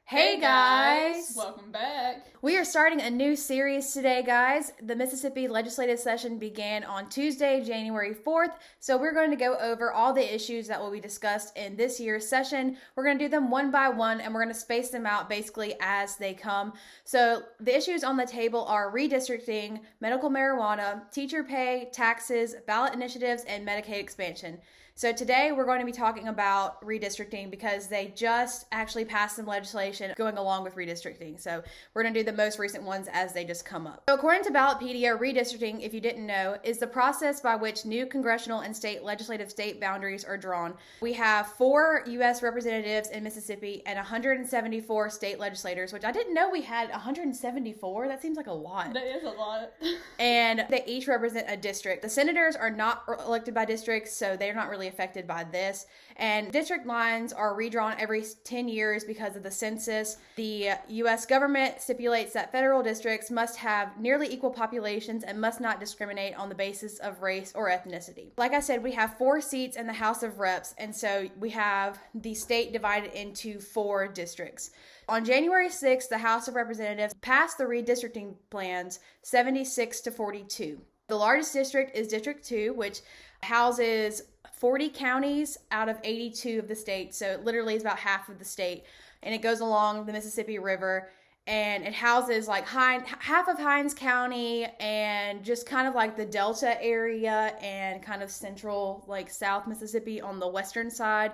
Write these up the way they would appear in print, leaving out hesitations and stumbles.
Hey guys! Welcome back. We are starting a new series today, guys. The Mississippi legislative session began on Tuesday, January 4th, so we're going to go over all the issues that will be discussed in this year's session. We're going to do them one by one, and we're going to space them out basically as they come. So the issues on the table are redistricting, medical marijuana, teacher pay, taxes, ballot initiatives, and Medicaid expansion. So today we're going to be talking about redistricting because they just actually passed some legislation going along with redistricting. So we're going to do the most recent ones as they just come up. So according to Ballotpedia, redistricting, if you didn't know, is the process by which new congressional and state legislative state boundaries are drawn. We have 4 U.S. representatives in Mississippi and 174 state legislators, which I didn't know we had 174. That seems like a lot. That is a lot. And they each represent a district. The senators are not elected by districts, so they're not really affected by this. And district lines are redrawn every 10 years because of the census. The U.S. government stipulates that federal districts must have nearly equal populations and must not discriminate on the basis of race or ethnicity. Like I said, we have 4 seats in the House of Reps, and so we have the state divided into 4 districts. On January 6th, the House of Representatives passed the redistricting plans 76-42. The largest district is District 2, which houses 40 counties out of 82 of the state. So it literally is about half of the state. And it goes along the Mississippi River. And it houses like half of Hinds County and just kind of like the Delta area and kind of central, like South Mississippi on the western side.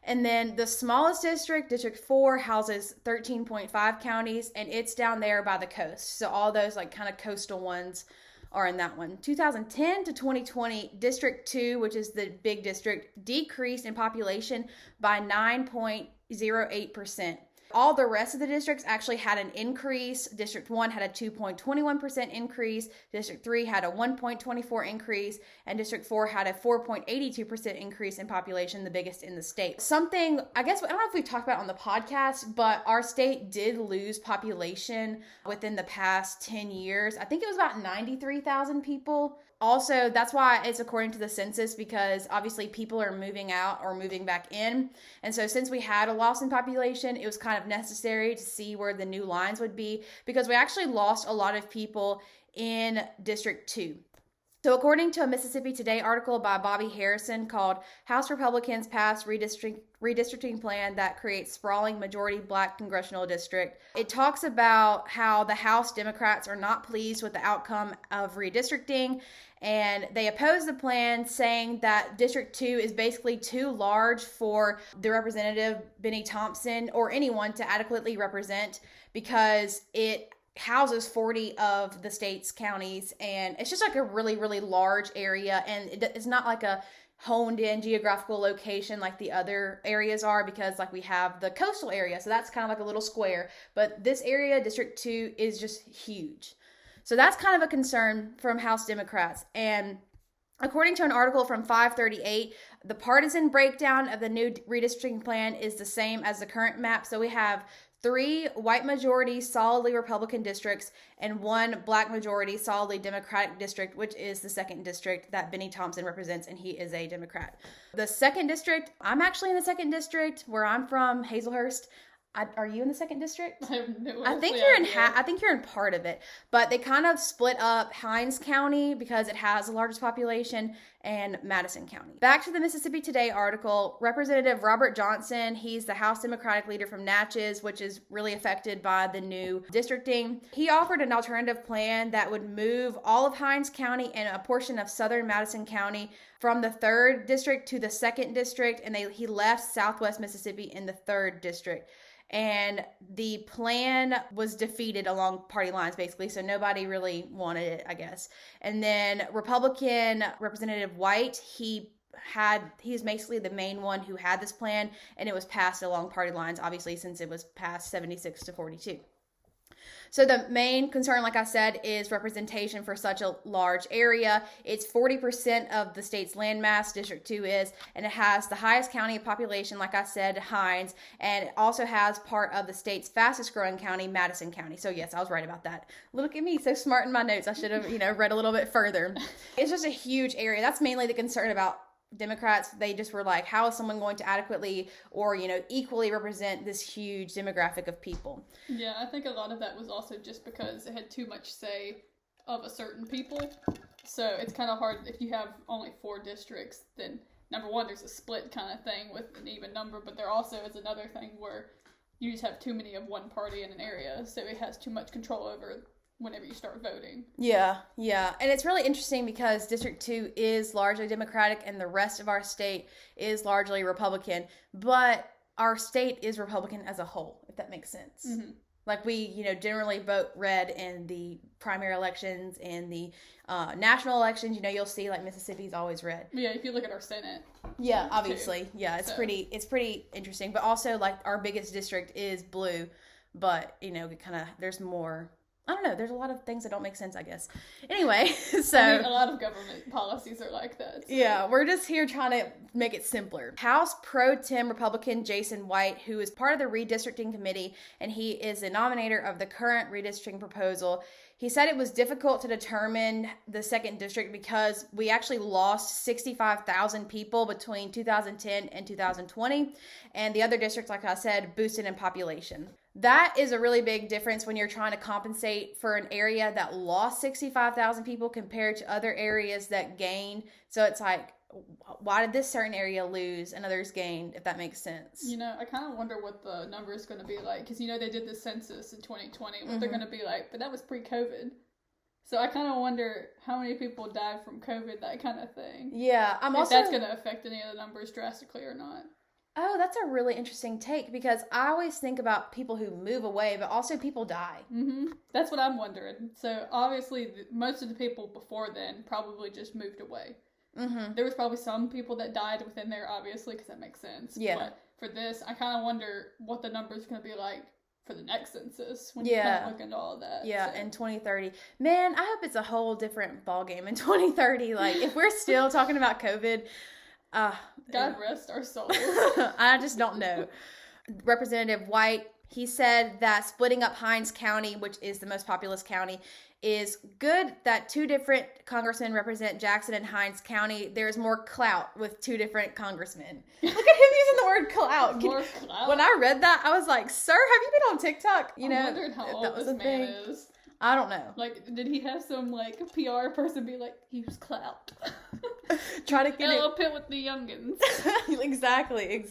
And then the smallest district, District 4, houses 13.5 counties, and it's down there by the coast. So all those like kind of coastal ones are in that one. 2010 to 2020, District 2, which is the big district, decreased in population by 9.08%. All the rest of the districts actually had an increase. District 1 had a 2.21% increase. District 3 had a 1.24% increase. And District 4 had a 4.82% increase in population, the biggest in the state. Something, I guess, I don't know if we've talked about on the podcast, but our state did lose population within the past 10 years. I think it was about 93,000 people. Also, that's why it's according to the census, because obviously people are moving out or moving back in. And so since we had a loss in population, it was kind of necessary to see where the new lines would be, because we actually lost a lot of people in District 2. So according to a Mississippi Today article by Bobby Harrison called House Republicans Pass Redistricting Plan That Creates Sprawling Majority Black Congressional District, it talks about how the House Democrats are not pleased with the outcome of redistricting, and they oppose the plan, saying that District 2 is basically too large for the representative Benny Thompson or anyone to adequately represent, because it houses 40 of the state's counties, and it's just like a really, really large area, and it's not like a honed in geographical location like the other areas are, because like we have the coastal area, so that's kind of like a little square, but this area, District 2, is just huge. So that's kind of a concern from House Democrats. And according to an article from 538, the partisan breakdown of the new redistricting plan is the same as the current map. So we have 3 white majority solidly Republican districts and 1 black majority solidly Democratic district, which is the 2nd district that Benny Thompson represents, and he is a Democrat. The 2nd district, I'm actually in the 2nd district where I'm from, Hazelhurst. Are you in the 2nd district? I have no I think idea. you're in I think you're in part of it, but they kind of split up Hinds County because it has the largest population, and Madison County. Back to the Mississippi Today article, Representative Robert Johnson, he's the House Democratic leader from Natchez, which is really affected by the new districting. He offered an alternative plan that would move all of Hinds County and a portion of southern Madison County from the 3rd district to the 2nd district, and he left Southwest Mississippi in the 3rd district. And the plan was defeated along party lines, basically, so nobody really wanted it, I guess. And then Republican Representative White, he's basically the main one who had this plan, and it was passed along party lines, obviously, since it was passed 76-42. So the main concern, like I said, is representation for such a large area. It's 40% of the state's landmass, District 2 is, and it has the highest county population, like I said, Hinds, and it also has part of the state's fastest growing county, Madison County. So yes, I was right about that. Look at me, so smart in my notes. I should have, read a little bit further. It's just a huge area. That's mainly the concern about Democrats. They just were like, how is someone going to adequately or, equally represent this huge demographic of people? Yeah, I think a lot of that was also just because it had too much say of a certain people. So it's kind of hard if you have only 4 districts, then number one, there's a split kind of thing with an even number, but there also is another thing where you just have too many of one party in an area, so it has too much control over whenever you start voting. Yeah. And it's really interesting because District 2 is largely Democratic and the rest of our state is largely Republican, but our state is Republican as a whole, if that makes sense. Mm-hmm. Like we, generally vote red in the primary elections and the national elections. You'll see like Mississippi's always red. Yeah, if you look at our Senate. Yeah, obviously. Too. Yeah, it's pretty interesting. But also like our biggest district is blue, but there's more. I don't know. There's a lot of things that don't make sense, I guess. Anyway, so... a lot of government policies are like that. So. Yeah, we're just here trying to make it simpler. House Pro Tem Republican Jason White, who is part of the Redistricting Committee, and he is the nominator of the current redistricting proposal, he said it was difficult to determine the 2nd district because we actually lost 65,000 people between 2010 and 2020, and the other districts, like I said, boosted in population. That is a really big difference when you're trying to compensate for an area that lost 65,000 people compared to other areas that gained. So it's like, why did this certain area lose and others gain, if that makes sense? I kind of wonder what the number is going to be like. Because, they did the census in 2020, what they're going to be like. But that was pre-COVID. So I kind of wonder how many people died from COVID, that kind of thing. Yeah. If that's going to affect any of the numbers drastically or not. Oh, that's a really interesting take because I always think about people who move away, but also people die. Mm-hmm. That's what I'm wondering. So obviously, most of the people before then probably just moved away. Mm-hmm. There was probably some people that died within there, obviously, because that makes sense. Yeah. But for this, I kind of wonder what the number is going to be like for the next census when you kind of look into all of that. Yeah, in 2030. Man, I hope it's a whole different ballgame in 2030. Like, if we're still talking about COVID... God rest our souls. I just don't know. Representative White, he said that splitting up Hinds County, which is the most populous county, is good that 2 different congressmen represent Jackson and Hinds County. There's more clout with 2 different congressmen. Look at him using the word clout. More clout? When I read that, I was like, sir, have you been on TikTok? I wondered how old this man is. I don't know. Like, did he have some, PR person be like, use clout? Try to get it. Up it with the youngins. Exactly.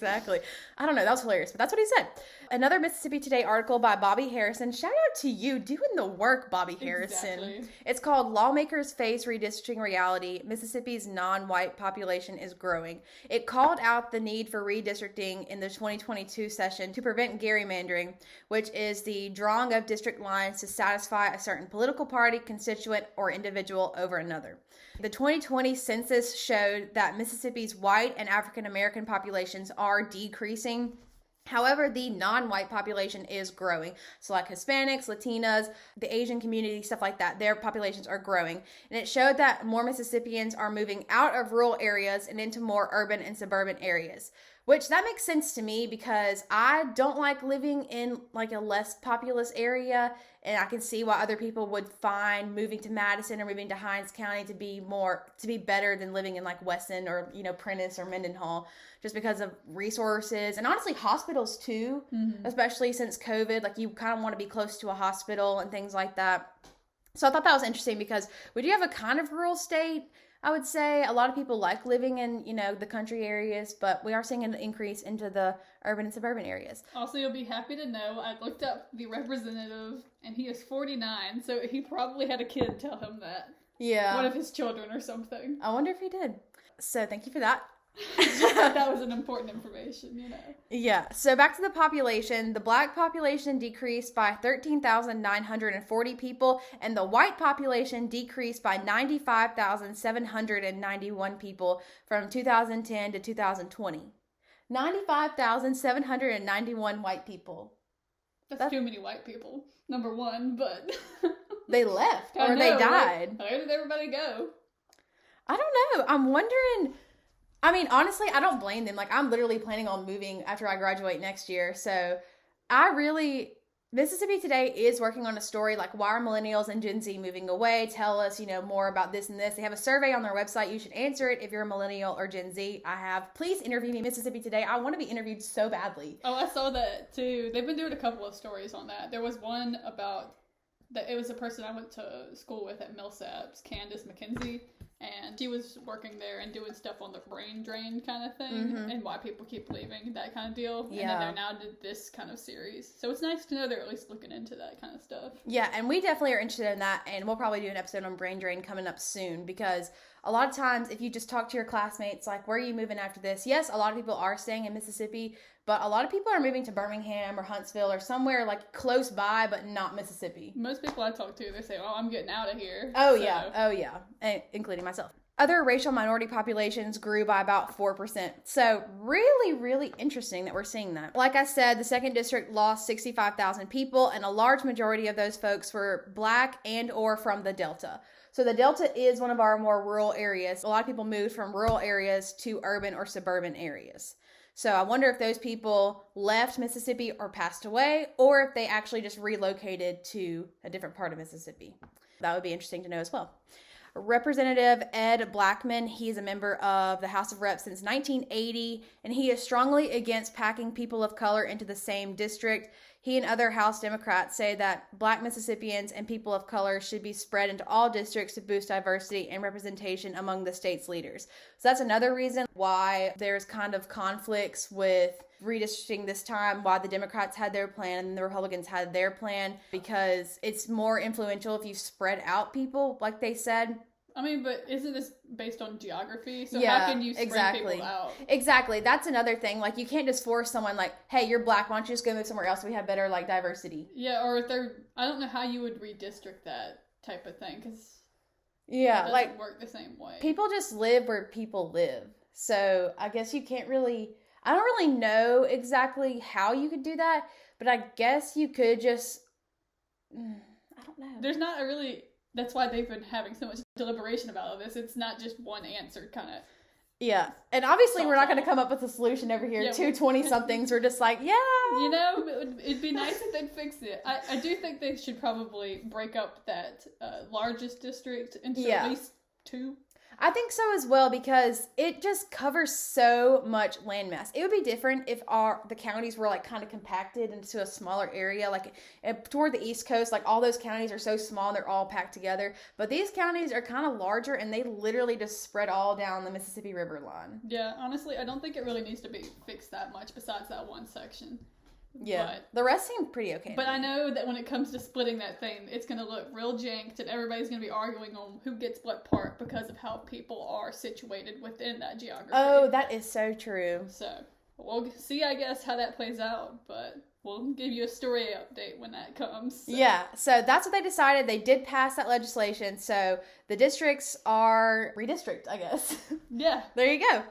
I don't know. That was hilarious, but that's what he said. Another Mississippi Today article by Bobby Harrison. Shout out to you doing the work, Bobby Harrison. Exactly. It's called Lawmakers Face Redistricting Reality. Mississippi's non-white population is growing. It called out the need for redistricting in the 2022 session to prevent gerrymandering, which is the drawing of district lines to satisfy a certain political party, constituent, or individual over another. The 2020 census showed that Mississippi's white and African American populations are decreasing. However, the non-white population is growing. So like Hispanics, Latinas, the Asian community, stuff like that, their populations are growing. And it showed that more Mississippians are moving out of rural areas and into more urban and suburban areas. Which that makes sense to me because I don't like living in like a less populous area, and I can see why other people would find moving to Madison or moving to Hinds County to be better than living in like Weston or Prentice or Mendenhall, just because of resources and honestly hospitals too, especially since COVID. Like you kind of want to be close to a hospital and things like that. So I thought that was interesting because we do have a kind of rural state. I would say a lot of people like living in, the country areas, but we are seeing an increase into the urban and suburban areas. Also, you'll be happy to know I looked up the representative, and he is 49, so he probably had a kid tell him that. Yeah. One of his children or something. I wonder if he did. So thank you for that. That was an important information, Yeah. So back to the population. The black population decreased by 13,940 people, and the white population decreased by 95,791 people from 2010 to 2020. 95,791 white people. That's too many white people, number one, but... They left, or they died. Where did everybody go? I don't know. I'm wondering... I mean, honestly, I don't blame them. Like, I'm literally planning on moving after I graduate next year, so Mississippi Today is working on a story like, why are millennials and Gen Z moving away? Tell us, more about this and this. They have a survey on their website. You should answer it if you're a millennial or Gen Z. Please interview me, Mississippi Today. I want to be interviewed so badly. Oh, I saw that too. They've been doing a couple of stories on that. There was one about that. It was a person I went to school with at Millsaps, Candace McKenzie. And she was working there and doing stuff on the brain drain kind of thing, and why people keep leaving, that kind of deal. Yeah. And then they're now did this kind of series. So it's nice to know they're at least looking into that kind of stuff. Yeah, and we definitely are interested in that, and we'll probably do an episode on brain drain coming up soon, because a lot of times if you just talk to your classmates, like, where are you moving after this? Yes, a lot of people are staying in Mississippi, but a lot of people are moving to Birmingham or Huntsville or somewhere like close by, but not Mississippi. Most people I talk to, they say, "Oh, I'm getting out of here." Oh yeah, including myself. Other racial minority populations grew by about 4%. So really, really interesting that we're seeing that. Like I said, the 2nd District lost 65,000 people, and a large majority of those folks were Black and or from the Delta. So the Delta is one of our more rural areas. A lot of people moved from rural areas to urban or suburban areas. So I wonder if those people left Mississippi or passed away, or if they actually just relocated to a different part of Mississippi. That would be interesting to know as well. Representative Ed Blackman, he is a member of the House of Reps since 1980, and he is strongly against packing people of color into the same district. He and other House Democrats say that Black Mississippians and people of color should be spread into all districts to boost diversity and representation among the state's leaders. So that's another reason why there's kind of conflicts with redistricting this time, why the Democrats had their plan and the Republicans had their plan, because it's more influential if you spread out people, like they said. I mean, but isn't this based on geography? So how can you spread people out? Exactly. That's another thing. Like, you can't just force someone like, hey, you're Black, why don't you just go move somewhere else so we have better, like, diversity? Yeah, or if I don't know how you would redistrict that type of thing, because it doesn't work the same way. People just live where people live. So I guess you can't really, I don't really know exactly how you could do that, but I guess you could just, I don't know. There's not a really... That's why they've been having so much deliberation about all this. It's not just one answer, kind of. Yeah. And obviously we're not going to come up with a solution over here. Yeah, 220-somethings, we're just like, yeah. It'd be nice if they'd fix it. I do think they should probably break up that largest district into at least 2. I think so as well, because it just covers so much landmass. It would be different if the counties were like kind of compacted into a smaller area, like toward the East Coast. Like, all those counties are so small, they're all packed together. But these counties are kind of larger, and they literally just spread all down the Mississippi River line. Yeah, honestly, I don't think it really needs to be fixed that much besides that one section. Yeah, but the rest seem pretty okay. But I know that when it comes to splitting that thing, it's going to look real janked, and everybody's going to be arguing on who gets what part because of how people are situated within that geography. Oh, that is so true. So we'll see, I guess, how that plays out, but we'll give you a story update when that comes. So. Yeah, so that's what they decided. They did pass that legislation, so the districts are redistrict, I guess. Yeah. There you go.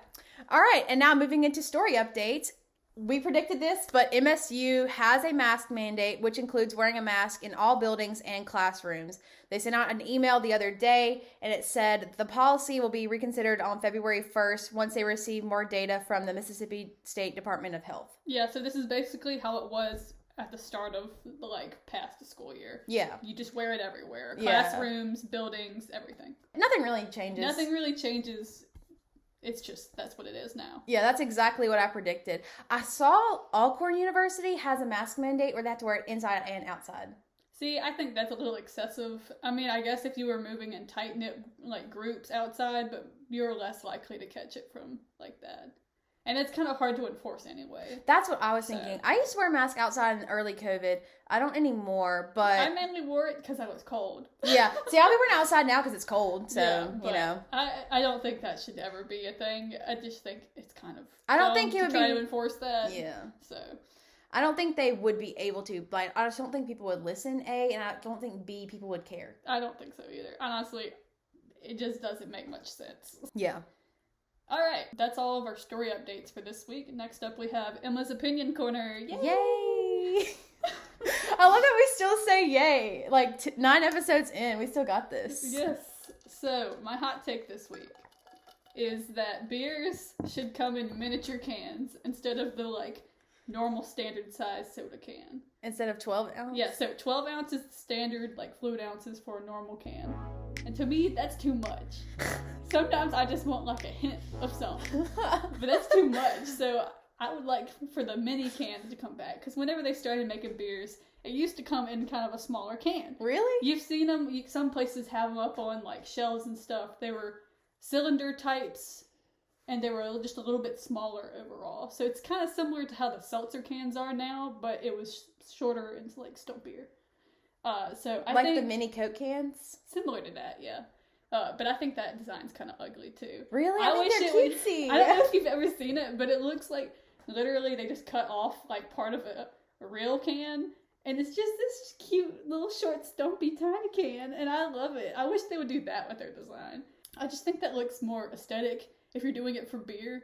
All right, and now moving into story updates. We predicted this, but MSU has a mask mandate, which includes wearing a mask in all buildings and classrooms. They sent out an email the other day, and it said the policy will be reconsidered on February 1st once they receive more data from the Mississippi State Department of Health. Yeah, so this is basically how it was at the start of the, past school year. Yeah. You just wear it everywhere. Classrooms, buildings, everything. Nothing really changes. Nothing really changes. It's just, that's what it is now. Yeah, that's exactly what I predicted. I saw Alcorn University has a mask mandate where they have to wear it inside and outside. See, I think that's a little excessive. I mean, I guess if you were moving in tight-knit, groups outside, but you're less likely to catch it from, that. And it's kind of hard to enforce anyway. That's what I was thinking. I used to wear a mask outside in early COVID. I don't anymore, but... I mainly wore it because I was cold. Yeah. See, I'll be wearing it outside now because it's cold, so, yeah, I don't think that should ever be a thing. I just think it's kind of... I don't think it would try to enforce that. Yeah. So... I don't think they would be able to, but I just don't think people would listen, A, and I don't think, B, people would care. I don't think so either. Honestly, it just doesn't make much sense. Yeah. All right, that's all of our story updates for this week. Next up, we have Emma's Opinion Corner. Yay! Yay! I love that we still say yay. Like 9 episodes in, we still got this. Yes. So, my hot take this week is that beers should come in miniature cans instead of the, like, normal standard size soda can. Instead of 12 ounce? Yeah, so 12 ounces standard, like, fluid ounces for a normal can. And to me, that's too much. Sometimes I just want, like, a hint of something. But that's too much, so I would like for the mini cans to come back. Because whenever they started making beers, it used to come in kind of a smaller can. Really? You've seen them, some places have them up on, like, shelves and stuff. They were cylinder types, and they were just a little bit smaller overall. So it's kind of similar to how the seltzer cans are now, but it was shorter and, like, stumpier. So I think the mini Coke cans? Similar to that, yeah. But I think that design's kind of ugly, too. Really? I think they're cutesy. I don't know if you've ever seen it, but it looks like, literally, they just cut off, like, part of a real can, and it's just this cute, little, short, stumpy, tiny can, and I love it. I wish they would do that with their design. I just think that looks more aesthetic if you're doing it for beer,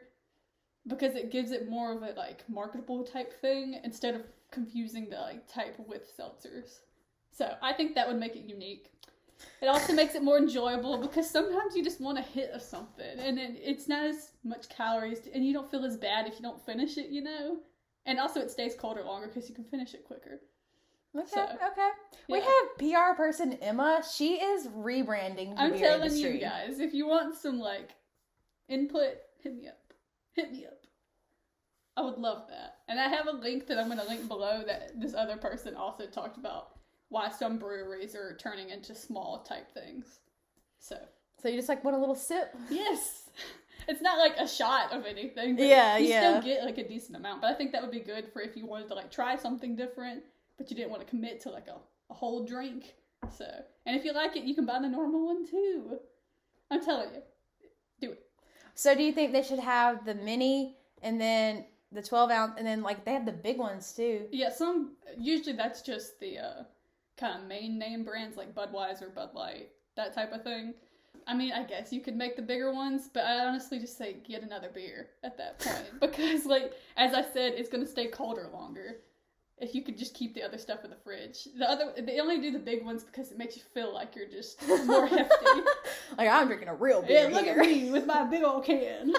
because it gives it more of a, like, marketable type thing, instead of confusing the, like, type with seltzers. So, I think that would make it unique. It also makes it more enjoyable, because sometimes you just want a hit of something, and it's not as much calories, and you don't feel as bad if you don't finish it, you know? And also it stays colder longer, because you can finish it quicker. Okay, So, okay. We yeah. have PR person Emma. She is rebranding the I'm beer telling industry. you guys, if you want some, like, input, hit me up. Hit me up. I would love that. And I have a link that I'm going to link below that this other person also talked about why some breweries are turning into small type things. So you just, like, want a little sip? Yes. It's not like a shot of anything, but you still get, like, a decent amount. But I think that would be good for if you wanted to, like, try something different, but you didn't want to commit to, like, a whole drink. So, and if you like it, you can buy the normal one too. I'm telling you. Do it. So do you think they should have the mini and then the 12 ounce and then, like, they have the big ones too? Yeah, usually that's just the kind of main name brands like Budweiser, Bud Light, that type of thing. I mean, I guess you could make the bigger ones, but I honestly just say get another beer at that point. Because, like, as I said, it's going to stay colder longer if you could just keep the other stuff in the fridge. They only do the big ones because it makes you feel like you're just more hefty. Like, I'm drinking a real beer. Yeah, look at me with my big old can.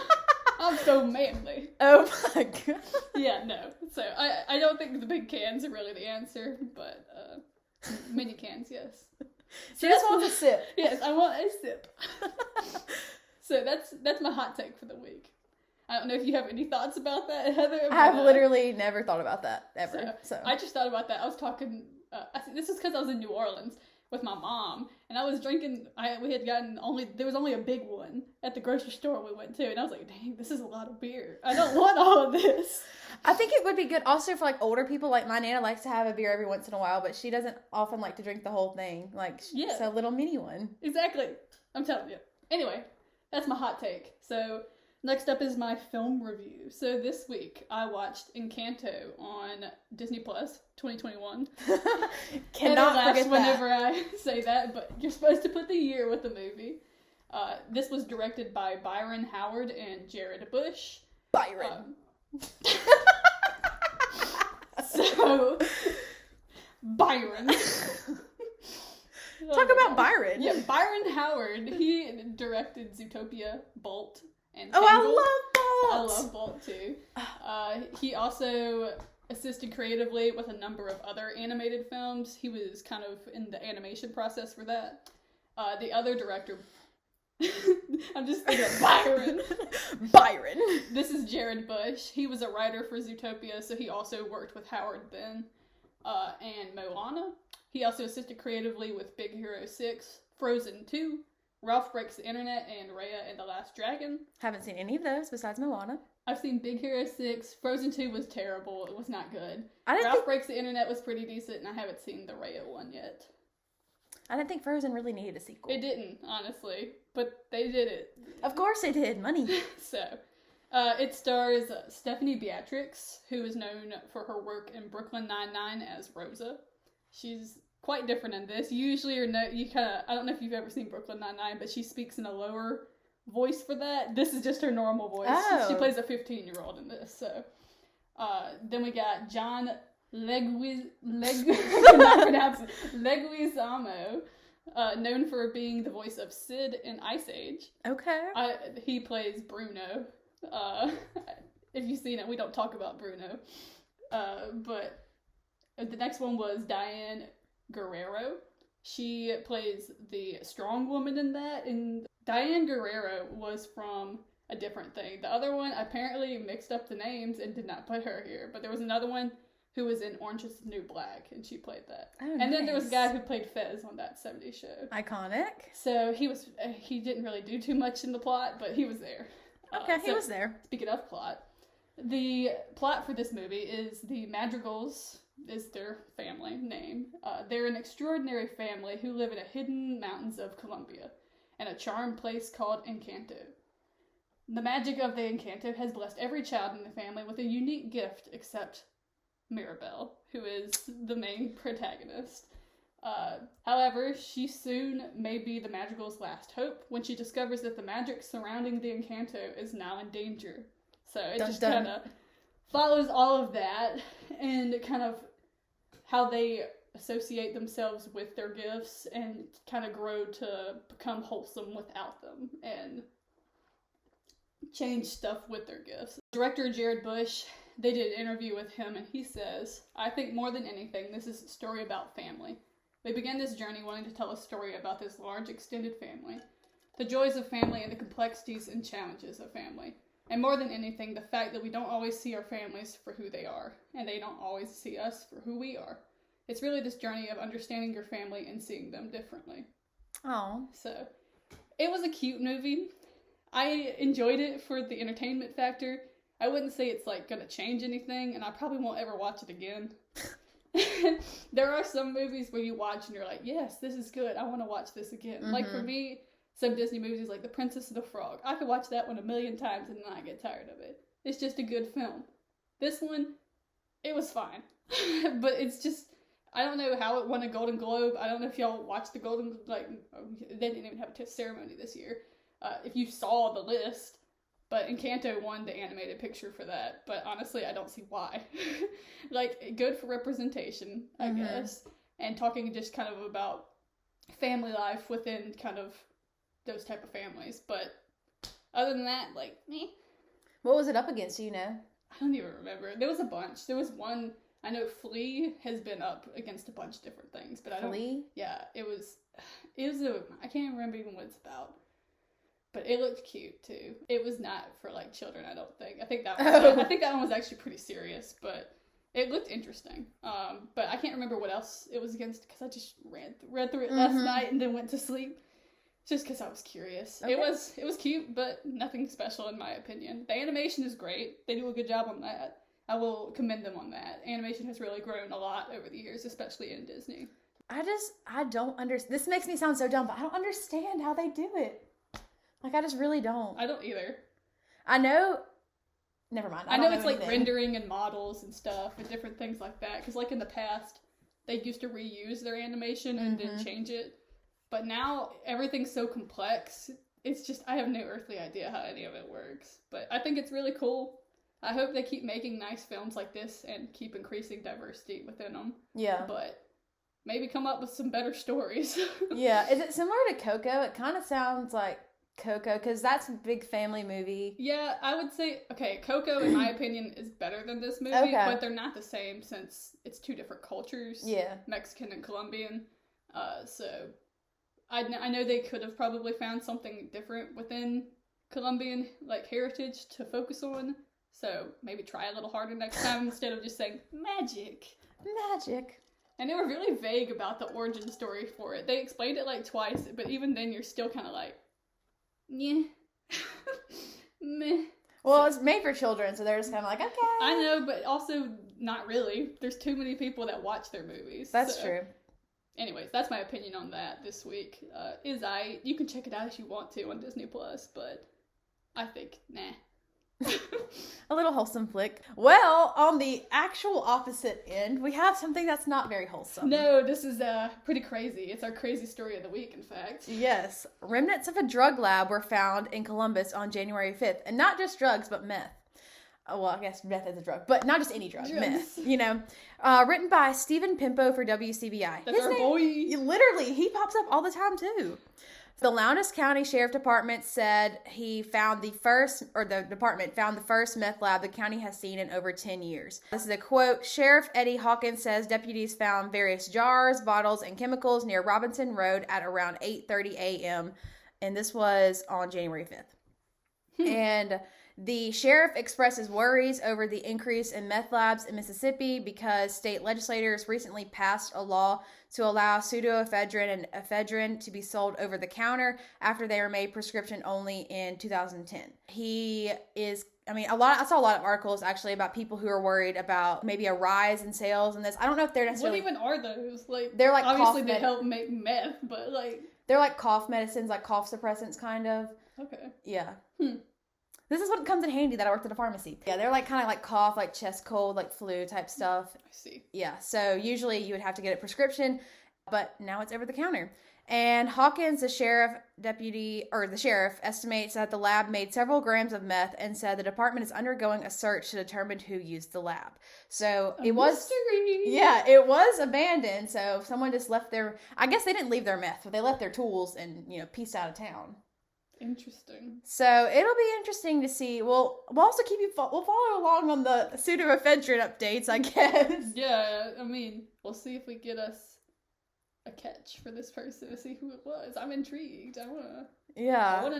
I'm so manly. Oh my god. Yeah, no. So, I don't think the big cans are really the answer, but mini cans, yes. She just wants a sip. Yes, I want a sip. So that's my hot take for the week. I don't know if you have any thoughts about that, Heather. I have literally never thought about that ever. So I just thought about that. I was talking. This is because I was in New Orleans with my mom, and I was drinking. There was only a big one at the grocery store we went to, and I was like, "Dang, this is a lot of beer. I don't want all of this." I think it would be good also for, like, older people. Like, my Nana likes to have a beer every once in a while, but she doesn't often like to drink the whole thing. Like, it's a little mini one. Exactly. I'm telling you. Anyway, that's my hot take. So, next up is my film review. So, this week, I watched Encanto on Disney Plus 2021. Cannot forget that. Whenever I say that, but you're supposed to put the year with the movie. This was directed by Byron Howard and Jared Bush. Byron. So, Byron. Talk about Byron. Yeah, Byron Howard. He directed Zootopia, Bolt, and Tangled. Oh, I love Bolt too. He also assisted creatively with a number of other animated films. He was kind of in the animation process for that. The other director, I'm just thinking of Byron. Byron. This is Jared Bush. He was a writer for Zootopia, so he also worked with Howard then. And Moana. He also assisted creatively with Big Hero 6, Frozen 2, Ralph Breaks the Internet, and Raya and the Last Dragon. Haven't seen any of those besides Moana. I've seen Big Hero 6. Frozen 2 was terrible. It was not good. Ralph Breaks the Internet was pretty decent, and I haven't seen the Raya one yet. I didn't think Frozen really needed a sequel. It didn't, honestly. But they did it. Of course they did. Money. So, it stars Stephanie Beatrix, who is known for her work in Brooklyn Nine-Nine as Rosa. She's quite different in this. Usually, I don't know if you've ever seen Brooklyn Nine-Nine, but she speaks in a lower voice for that. This is just her normal voice. Oh. She plays a 15-year-old in this. So, then we got John Leguizamo, known for being the voice of Sid in Ice Age. Okay. He plays Bruno. If you've seen it, we don't talk about Bruno. But the next one was Diane Guerrero. She plays the strong woman in that. And Diane Guerrero was from a different thing. The other one apparently mixed up the names and did not put her here. But there was another one who was in Orange is the New Black, and she played that. Oh, and then there was a guy who played Fez on that 70s show. Iconic. So he didn't really do too much in the plot, but he was there. Okay, he was there. Speaking of plot, the plot for this movie is the Madrigals is their family name. They're an extraordinary family who live in the hidden mountains of Colombia, in a charmed place called Encanto. The magic of the Encanto has blessed every child in the family with a unique gift, except Mirabelle, who is the main protagonist. However, she soon may be the Madrigal's last hope when she discovers that the magic surrounding the Encanto is now in danger. So it just kind of follows all of that and kind of how they associate themselves with their gifts and kind of grow to become wholesome without them and change stuff with their gifts. Director Jared Bush, they did an interview with him and he says, "I think more than anything, this is a story about family. We began this journey wanting to tell a story about this large extended family, the joys of family and the complexities and challenges of family. And more than anything, the fact that we don't always see our families for who they are, and they don't always see us for who we are. It's really this journey of understanding your family and seeing them differently." Oh. So, it was a cute movie. I enjoyed it for the entertainment factor. I wouldn't say it's like gonna change anything, and I probably won't ever watch it again. There are some movies where you watch and you're like, yes, this is good. I want to watch this again. Mm-hmm. Like for me, some Disney movies like The Princess and the Frog. I could watch that one 1,000,000 times and not get tired of it. It's just a good film. This one, it was fine. But it's just, I don't know how it won a Golden Globe. I don't know if y'all watched the Golden, they didn't even have a ceremony this year. If you saw the list. But Encanto won the animated picture for that. But honestly, I don't see why. Good for representation, I guess. And talking just kind of about family life within kind of those type of families. But other than that, meh. What was it up against, do you know? I don't even remember. There was a bunch. There was one, I know Flea has been up against a bunch of different things. But I don't. Flea? Yeah, it was I can't remember even what it's about. But it looked cute too. It was not for children, I don't think. I think that one was actually pretty serious, but it looked interesting. But I can't remember what else it was against because I just read through it last night and then went to sleep, just because I was curious. Okay. It was cute, but nothing special in my opinion. The animation is great. They do a good job on that. I will commend them on that. Animation has really grown a lot over the years, especially in Disney. I don't understand. This makes me sound so dumb, but I don't understand how they do it. I just really don't. I don't either. I know. Never mind. I know it's rendering and models and stuff and different things like that. Because in the past, they used to reuse their animation and then change it. But now everything's so complex. It's just, I have no earthly idea how any of it works. But I think it's really cool. I hope they keep making nice films like this and keep increasing diversity within them. Yeah. But maybe come up with some better stories. Yeah. Is it similar to Coco? It kind of sounds like Coco, because that's a big family movie. Yeah, I would say, Coco, in my opinion, is better than this movie, but they're not the same since it's two different cultures. Yeah. Mexican and Colombian. So, I know they could have probably found something different within Colombian, heritage to focus on. So, maybe try a little harder next time instead of just saying, magic. Magic. And they were really vague about the origin story for it. They explained it twice, but even then you're still kind of yeah. Meh. Well, it's made for children, so they're just kind of okay. I know, but also not really. There's too many people that watch their movies. That's true. Anyways, that's my opinion on that this week. You can check it out if you want to on Disney Plus, but I think, nah. A little wholesome flick. Well, on the actual opposite end, we have something that's not very wholesome. No, this is pretty crazy. It's our crazy story of the week, in fact. Yes. Remnants of a drug lab were found in Columbus on January 5th. And not just drugs, but meth. well, I guess meth is a drug, but not just any drug, Drugs. meth, you know. Written by Stephen Pimpo for WCBI. That's our boy. Literally, he pops up all the time, too. The Lowndes County Sheriff Department said the department found the first meth lab the county has seen in over 10 years. This is a quote. Sheriff Eddie Hawkins says deputies found various jars, bottles, and chemicals near Robinson Road at around 8:30 a.m., and this was on January 5th. And the sheriff expresses worries over the increase in meth labs in Mississippi because state legislators recently passed a law to allow pseudoephedrine and ephedrine to be sold over the counter after they were made prescription only in 2010. I saw a lot of articles actually about people who are worried about maybe a rise in sales in this. I don't know if they're necessarily... What even are those? They're like obviously they help make meth, but they're like cough medicines, like cough suppressants kind of. Okay. Yeah. This is what comes in handy that I worked at a pharmacy. Yeah, they're like kind of like cough, like chest cold, like flu type stuff. I see. Yeah, so usually you would have to get a prescription, but now it's over the counter. And Hawkins, the sheriff, estimates that the lab made several grams of meth and said the department is undergoing a search to determine who used the lab. So it was abandoned. So someone just left I guess they didn't leave their meth, but they left their tools and, pieced out of town. Interesting. So it'll be interesting to see. We'll also we'll follow along on the pseudoephedrine updates, I guess. Yeah, we'll see if we get us a catch for this person to see who it was. I'm intrigued. I wanna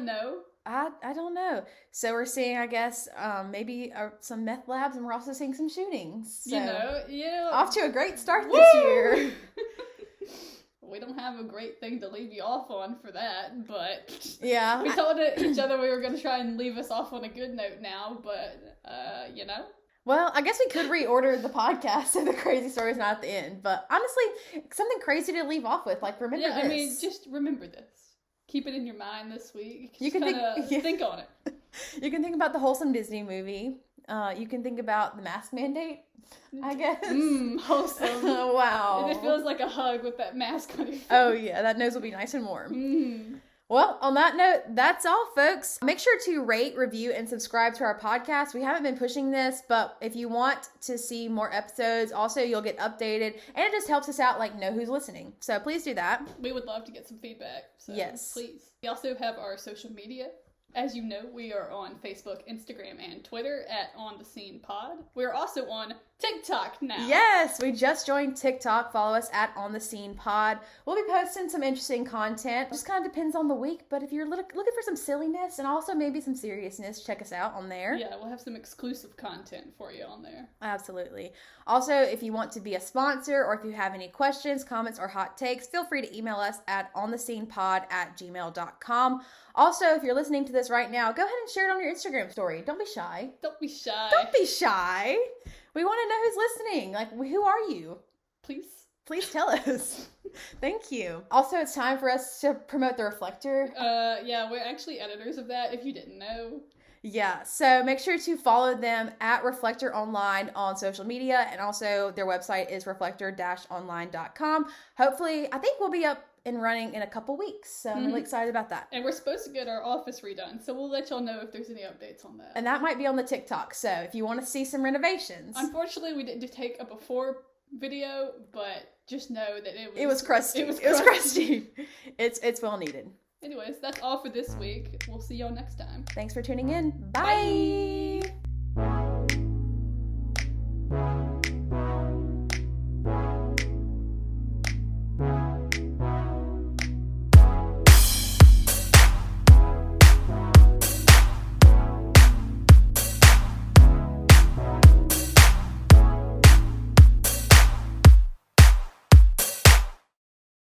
know. I don't know. So we're seeing, I guess, maybe some meth labs, and we're also seeing some shootings. So off to a great start this year. We don't have a great thing to leave you off on for that, but yeah, we told each other we were going to try and leave us off on a good note now, but, Well, I guess we could reorder the podcast so the crazy story's not at the end, but honestly, something crazy to leave off with, remember this. Just remember this. Keep it in your mind this week. You can think on it. You can think about the wholesome Disney movie. You can think about the mask mandate, I guess. Wholesome. Wow. It feels like a hug with that mask on your face. Oh, yeah. That nose will be nice and warm. Well, on that note, that's all, folks. Make sure to rate, review, and subscribe to our podcast. We haven't been pushing this, but if you want to see more episodes, also you'll get updated, and it just helps us out, know who's listening. So please do that. We would love to get some feedback. So yes. Please. We also have our social media. As you know, we are on Facebook, Instagram, and Twitter at On The Scene Pod. We're also on TikTok now. Yes, we just joined TikTok. Follow us at On The Scene Pod. We'll be posting some interesting content. Just kind of depends on the week, but if you're looking for some silliness and also maybe some seriousness, check us out on there. Yeah, we'll have some exclusive content for you on there. Absolutely. Also, if you want to be a sponsor or if you have any questions, comments, or hot takes, feel free to email us at onthescenepod@gmail.com. Also, if you're listening to this right now, go ahead and share it on your Instagram story. Don't be shy. Don't be shy. Don't be shy. We want to know who's listening. Who are you? Please tell us. Thank you. Also, it's time for us to promote the Reflector. Yeah, we're actually editors of that, if you didn't know. Yeah, so make sure to follow them at Reflector Online on social media, and also their website is reflector-online.com. Hopefully, I think we'll be up and running in a couple weeks, so I'm really excited about that. And we're supposed to get our office redone, so we'll let y'all know if there's any updates on that. And that might be on the TikTok, so if you want to see some renovations. Unfortunately, we didn't take a before video, but just know that it was crusty. It was crusty. It's well needed. Anyways, that's all for this week. We'll see y'all next time. Thanks for tuning in. Bye.